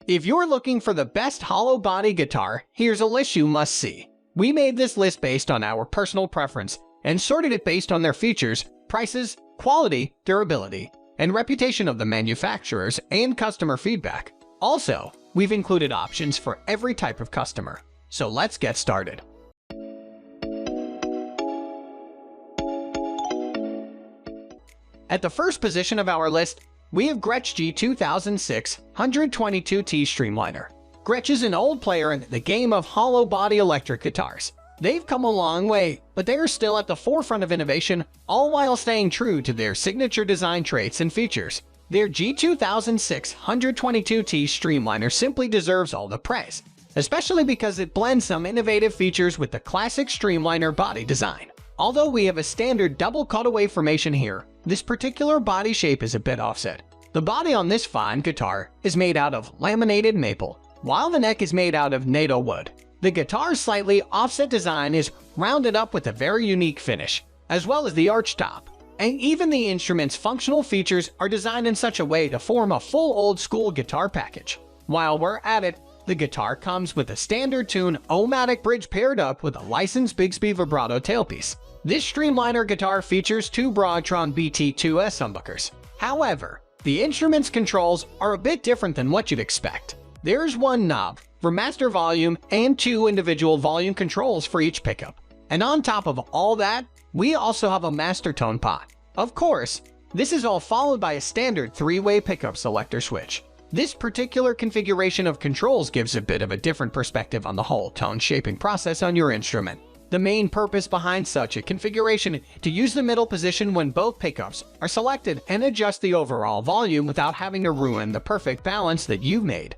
If you're looking for the best hollow body guitar, here's a list you must see. We made this list based on our personal preference and sorted it based on their features, prices, quality, durability, and reputation of the manufacturers and customer feedback. Also, we've included options for every type of customer. So let's get started. At the first position of our list, we have GRETSCH G2006 122T Streamliner. GRETSCH is an old player in the game of hollow body electric guitars. They've come a long way, but they are still at the forefront of innovation, all while staying true to their signature design traits and features. Their G2006 122T Streamliner simply deserves all the praise, especially because it blends some innovative features with the classic Streamliner body design. Although we have a standard double cutaway formation here, this particular body shape is a bit offset. The body on this fine guitar is made out of laminated maple, while the neck is made out of NATO wood. The guitar's slightly offset design is rounded up with a very unique finish, as well as the arch top. And even the instrument's functional features are designed in such a way to form a full old-school guitar package. While we're at it, the guitar comes with a standard tune O-matic bridge paired up with a licensed Bigsby vibrato tailpiece. This Streamliner guitar features two Broadtron BT2S humbuckers. However, the instrument's controls are a bit different than what you'd expect. There's one knob for master volume and two individual volume controls for each pickup. And on top of all that, we also have a master tone pot. Of course, this is all followed by a standard three-way pickup selector switch. This particular configuration of controls gives a bit of a different perspective on the whole tone shaping process on your instrument. The main purpose behind such a configuration is to use the middle position when both pickups are selected and adjust the overall volume without having to ruin the perfect balance that you've made.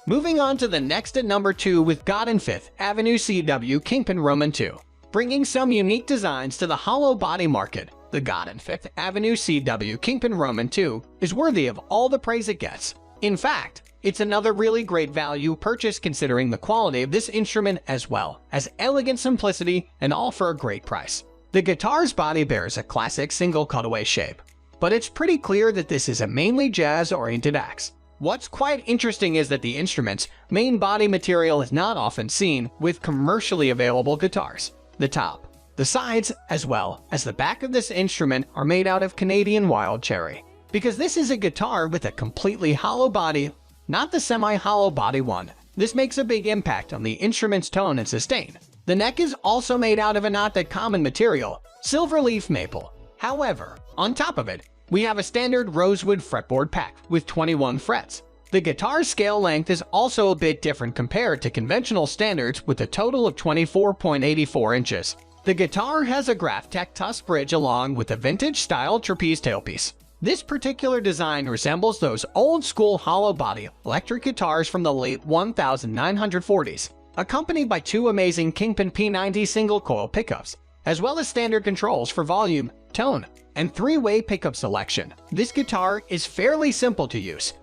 Moving on to the next at number 2 with GODIN 5th Avenue CW Kingpin Roman II. Bringing some unique designs to the hollow body market, the GODIN 5th Avenue CW Kingpin Roman II is worthy of all the praise it gets. In fact, it's another really great value purchase considering the quality of this instrument as well as elegant simplicity and all for a great price. The guitar's body bears a classic single cutaway shape, but it's pretty clear that this is a mainly jazz-oriented axe. What's quite interesting is that the instrument's main body material is not often seen with commercially available guitars. The top, the sides, as well as the back of this instrument are made out of Canadian wild cherry. Because this is a guitar with a completely hollow body, not the semi-hollow body one, this makes a big impact on the instrument's tone and sustain. The neck is also made out of a not that common material, silver leaf maple. However, on top of it, we have a standard rosewood fretboard pack with 21 frets. The guitar's scale length is also a bit different compared to conventional standards with a total of 24.84 inches. The guitar has a Graphtec tusk bridge along with a vintage-style trapeze tailpiece. This particular design resembles those old-school hollow-body electric guitars from the late 1940s, accompanied by two amazing Kingpin P90 single-coil pickups, as well as standard controls for volume, tone, and three-way pickup selection. This guitar is fairly simple to use.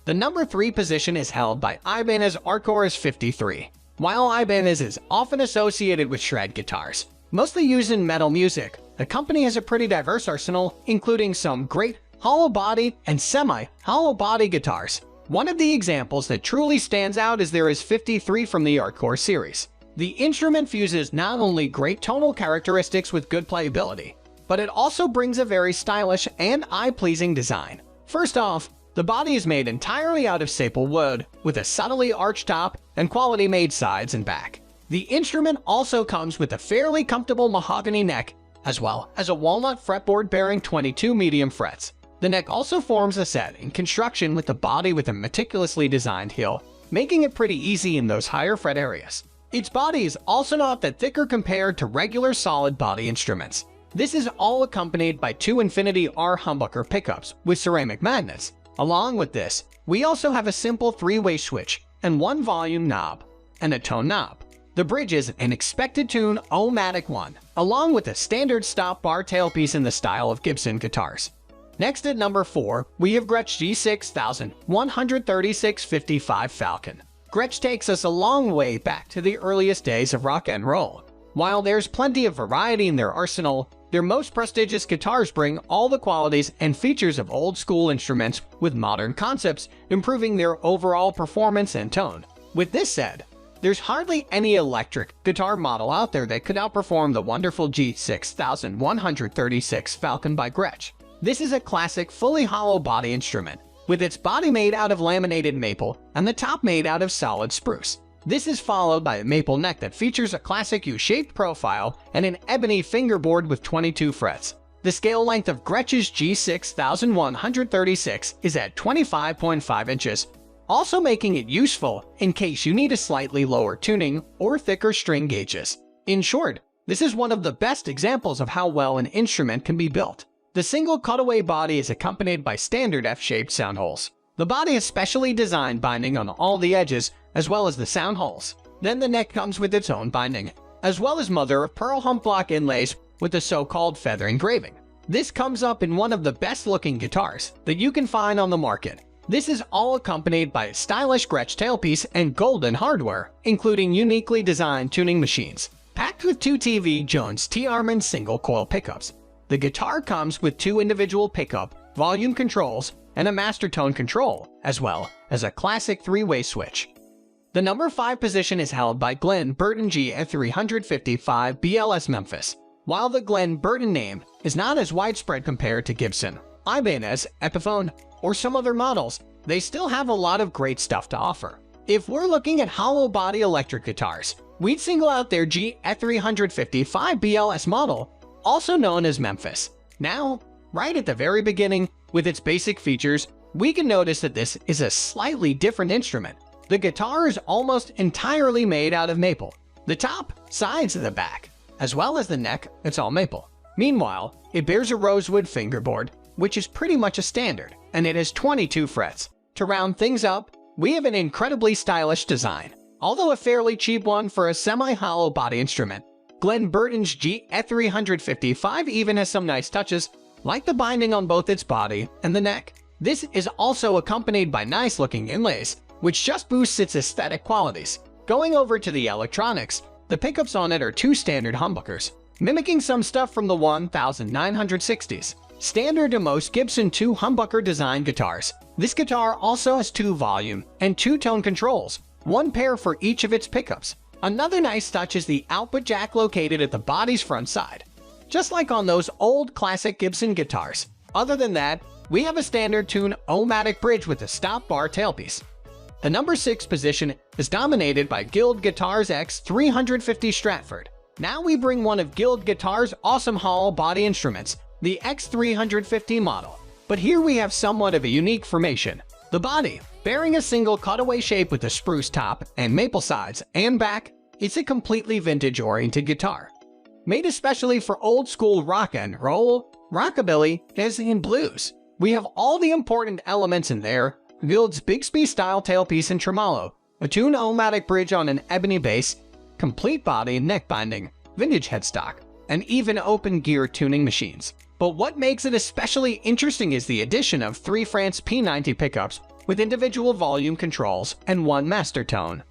The number 3 position is held by IBANEZ ARTCORE 53. While IBANEZ is often associated with shred guitars, mostly used in metal music, the company has a pretty diverse arsenal, including some great hollow body and semi-hollow body guitars. One of the examples that truly stands out is their 53 from the ARTCORE series. The instrument fuses not only great tonal characteristics with good playability, but it also brings a very stylish and eye-pleasing design. First off, the body is made entirely out of maple wood, with a subtly arched top and quality-made sides and back. The instrument also comes with a fairly comfortable mahogany neck, as well as a walnut fretboard bearing 22 medium frets. The neck also forms a set in construction with the body with a meticulously designed heel, making it pretty easy in those higher fret areas. Its body is also not that thicker compared to regular solid body instruments. This is all accompanied by two Infinity R humbucker pickups with ceramic magnets. Along with this, we also have a simple three-way switch and one volume knob and a tone knob. The bridge is an expected tune O-matic one, along with a standard stop bar tailpiece in the style of Gibson guitars. Next at number 4, we have GRETSCH G6136-55 Falcon. GRETSCH takes us a long way back to the earliest days of rock and roll. While there's plenty of variety in their arsenal, Their most prestigious guitars bring all the qualities and features of old-school instruments with modern concepts, improving their overall performance and tone. With this said, there's hardly any electric guitar model out there that could outperform the wonderful G6136 Falcon by GRETSCH. This is a classic fully hollow body instrument, with its body made out of laminated maple and the top made out of solid spruce. This is followed by a maple neck that features a classic U-shaped profile and an ebony fingerboard with 22 frets. The scale length of GRETSCH's G6136 is at 25.5 inches, also making it useful in case you need a slightly lower tuning or thicker string gauges. In short, this is one of the best examples of how well an instrument can be built. The single cutaway body is accompanied by standard F-shaped sound holes. The body has specially designed binding on all the edges, as well as the sound holes. Then the neck comes with its own binding, as well as mother-of-pearl hump block inlays with the so-called feather engraving. This comes up in one of the best-looking guitars that you can find on the market. This is all accompanied by a stylish GRETSCH tailpiece and GODIN hardware, including uniquely designed tuning machines, packed with 2 TV Jones T-Armand single-coil pickups. The guitar comes with 2 individual pickup, volume controls, and a master tone control, as well as a classic 3-way switch. The number 5 position is held by GLEN BURTON GF355 BLS Memphis. While the GLEN BURTON name is not as widespread compared to Gibson, IBANEZ, EPIPHONE, or some other models, they still have a lot of great stuff to offer. If we're looking at hollow body electric guitars, we'd single out their GF355 BLS model, also known as Memphis. Now, right at the very beginning, with its basic features, we can notice that this is a slightly different instrument. The guitar is almost entirely made out of maple. The top, sides, and the back, as well as the neck, it's all maple. Meanwhile, it bears a rosewood fingerboard, which is pretty much a standard, and it has 22 frets. To round things up, we have an incredibly stylish design, although a fairly cheap one for a semi-hollow body instrument. GLEN BURTON's GF355 even has some nice touches, like the binding on both its body and the neck. This is also accompanied by nice-looking inlays, which just boosts its aesthetic qualities. Going over to the electronics, the pickups on it are 2 standard humbuckers, mimicking some stuff from the 1960s. Standard to most Gibson 2 humbucker design guitars. This guitar also has 2 volume and 2 tone controls, 1 pair for each of its pickups. Another nice touch is the output jack located at the body's front side, just like on those old classic Gibson guitars. Other than that, we have a standard tune O-matic bridge with a stop bar tailpiece. The number 6 position is dominated by Guild Guitars X350 Stratford. Now we bring one of Guild Guitars' awesome hollow body instruments, the X350 model. But here we have somewhat of a unique formation. The body, bearing a single cutaway shape with a spruce top and maple sides and back, it's a completely vintage-oriented guitar, made especially for old-school rock and roll, rockabilly, jazz, and blues. We have all the important elements in there: Guild's Bigsby-style tailpiece and tremolo, a tuned O-matic bridge on an ebony bass, complete body and neck binding, vintage headstock, and even open gear tuning machines. But what makes it especially interesting is the addition of 3 France P90 pickups with individual volume controls and 1 master tone.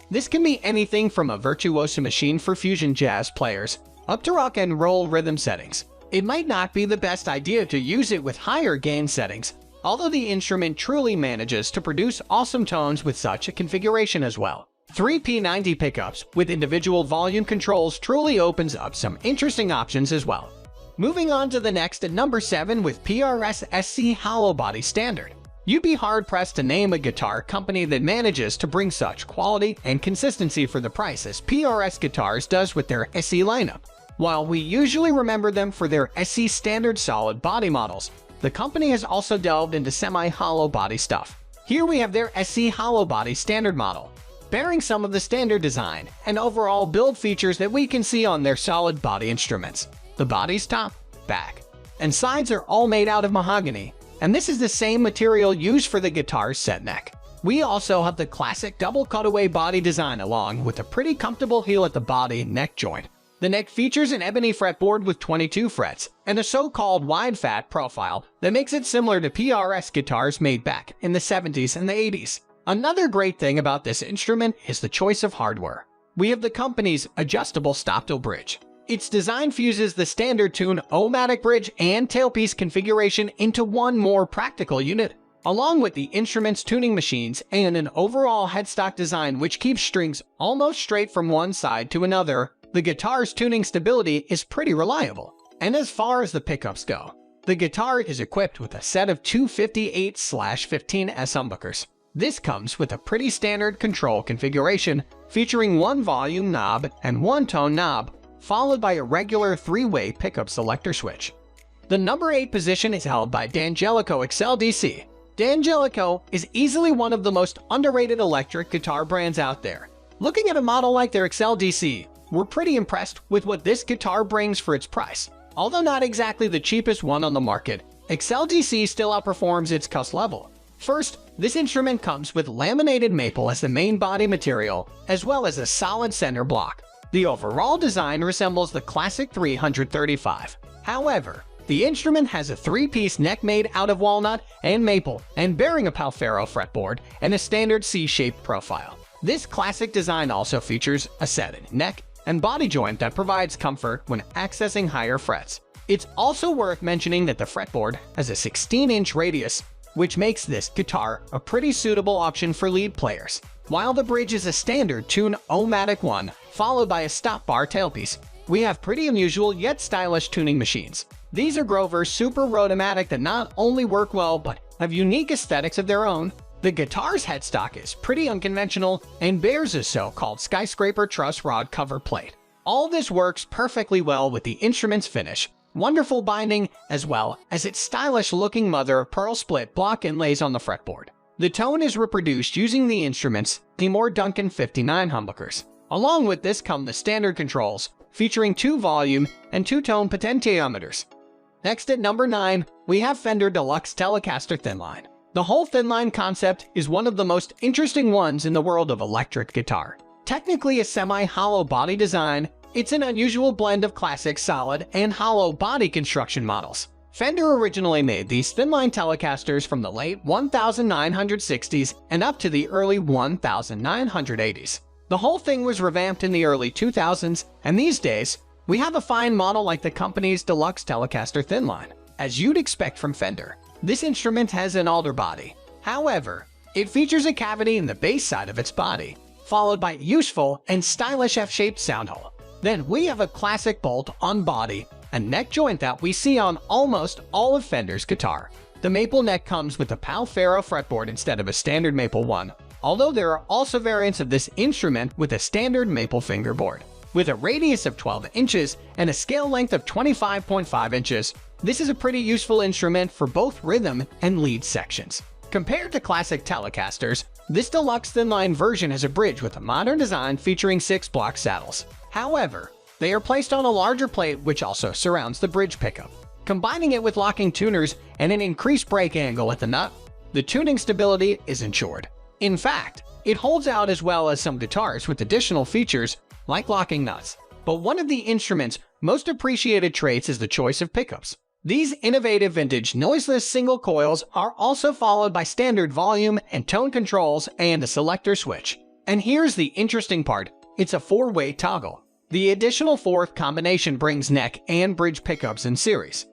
This can be anything from a virtuoso machine for fusion jazz players up to rock and roll rhythm settings. It might not be the best idea to use it with higher gain settings, although the instrument truly manages to produce awesome tones with such a configuration as well. 3 P90 pickups with individual volume controls truly opens up some interesting options as well. Moving on to the next at number 7 with PRS SC Hollow Body Standard. You'd be hard-pressed to name a guitar company that manages to bring such quality and consistency for the price as PRS Guitars does with their SC lineup. While we usually remember them for their SC Standard solid body models, the company has also delved into semi-hollow body stuff. Here we have their SC Hollow Body Standard model, bearing some of the standard design and overall build features that we can see on their solid body instruments. The body's top, back, and sides are all made out of mahogany, and this is the same material used for the guitar's set neck. We also have the classic double cutaway body design along with a pretty comfortable heel at the body and neck joint. The neck features an ebony fretboard with 22 frets and a so-called wide fat profile that makes it similar to PRS guitars made back in the 70s and the 80s. Another great thing about this instrument is the choice of hardware. We have the company's adjustable stop-toe bridge, Its design fuses the standard tune O-matic bridge and tailpiece configuration into one more practical unit, along with the instrument's tuning machines and an overall headstock design which keeps strings almost straight from one side to another. The guitar's tuning stability is pretty reliable. And as far as the pickups go, the guitar is equipped with a set of 258/15S humbuckers. This comes with a pretty standard control configuration featuring one volume knob and one tone knob, followed by a regular 3-way pickup selector switch. The number 8 position is held by D'Angelico XL-DC. D'Angelico is easily one of the most underrated electric guitar brands out there. Looking at a model like their XL-DC, we're pretty impressed with what this guitar brings for its price. Although not exactly the cheapest one on the market, XL-DC still outperforms its cost level. First, this instrument comes with laminated maple as the main body material, as well as a solid center block. The overall design resembles the classic 335. However, the instrument has a 3-piece neck made out of walnut and maple and bearing a Palfero fretboard and a standard C-shaped profile. This classic design also features a set neck and body joint that provides comfort when accessing higher frets. It's also worth mentioning that the fretboard has a 16-inch radius, which makes this guitar a pretty suitable option for lead players. While the bridge is a standard tune O-matic one, followed by a stop bar tailpiece, we have pretty unusual yet stylish tuning machines. These are Grover's Super Rotomatic that not only work well but have unique aesthetics of their own. The guitar's headstock is pretty unconventional and bears a so-called skyscraper truss rod cover plate. All this works perfectly well with the instrument's finish, wonderful binding, as well as its stylish-looking mother-of-pearl split block inlays on the fretboard. The tone is reproduced using the instrument's Timur Duncan 59 humbuckers. Along with this come the standard controls, featuring 2 volume and 2-tone potentiometers. Next at number 9, we have Fender Deluxe Telecaster Thinline. The whole thinline concept is one of the most interesting ones in the world of electric guitar. Technically a semi-hollow body design, it's an unusual blend of classic solid and hollow body construction models. Fender originally made these thinline Telecasters from the late 1960s and up to the early 1980s. The whole thing was revamped in the early 2000s, and these days, we have a fine model like the company's Deluxe Telecaster Thinline. As you'd expect from Fender, this instrument has an alder body. However, it features a cavity in the bass side of its body, followed by a useful and stylish F-shaped sound hole. Then we have a classic bolt-on body, a neck joint that we see on almost all of Fender's guitar. The maple neck comes with a Palfero fretboard instead of a standard maple one, although there are also variants of this instrument with a standard maple fingerboard. With a radius of 12 inches and a scale length of 25.5 inches, this is a pretty useful instrument for both rhythm and lead sections. Compared to classic Telecasters, this deluxe thinline version has a bridge with a modern design featuring 6 block saddles. However, they are placed on a larger plate which also surrounds the bridge pickup. Combining it with locking tuners and an increased break angle at the nut, the tuning stability is ensured. In fact, it holds out as well as some guitars with additional features like locking nuts. But one of the instrument's most appreciated traits is the choice of pickups. These innovative vintage noiseless single coils are also followed by standard volume and tone controls and a selector switch. And here's the interesting part, it's a 4-way toggle. The additional 4th combination brings neck and bridge pickups in series.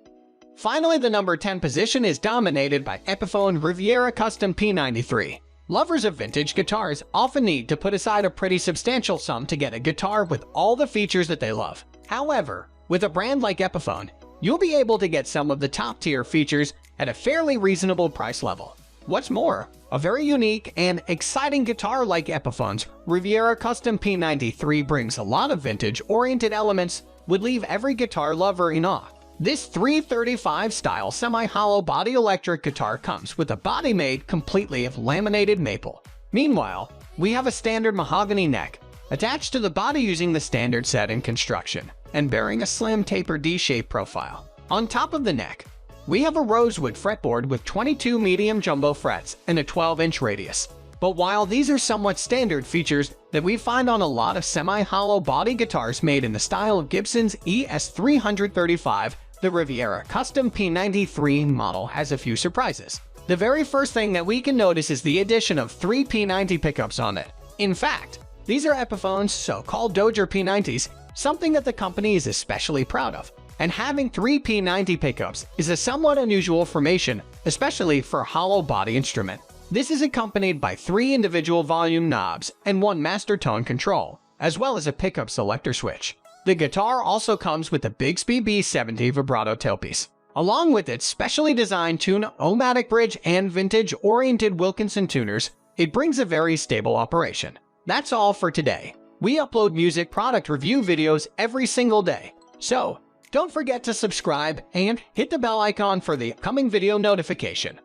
Finally, the number 10 position is dominated by EPIPHONE Riviera Custom P93. Lovers of vintage guitars often need to put aside a pretty substantial sum to get a guitar with all the features that they love. However, with a brand like EPIPHONE, you'll be able to get some of the top-tier features at a fairly reasonable price level. What's more, a very unique and exciting guitar like EPIPHONE's Riviera Custom P93 brings a lot of vintage-oriented elements would leave every guitar lover in awe. This 335-style semi-hollow body electric guitar comes with a body made completely of laminated maple. Meanwhile, we have a standard mahogany neck, attached to the body using the standard set in construction, and bearing a slim tapered D-shaped profile. On top of the neck, we have a rosewood fretboard with 22 medium jumbo frets and a 12-inch radius. But while these are somewhat standard features that we find on a lot of semi-hollow body guitars made in the style of Gibson's ES335, the Riviera Custom P93 model has a few surprises. The very first thing that we can notice is the addition of 3 P90 pickups on it. In fact, these are EPIPHONE's so-called Doger P90s, something that the company is especially proud of. And having 3 P90 pickups is a somewhat unusual formation, especially for a hollow body instrument. This is accompanied by 3 individual volume knobs and 1 master tone control, as well as a pickup selector switch. The guitar also comes with a Bigsby B70 vibrato tailpiece, along with its specially designed tune-o-matic bridge and vintage-oriented Wilkinson tuners. It brings a very stable operation. That's all for today. We upload music product review videos every single day, so don't forget to subscribe and hit the bell icon for the upcoming video notification.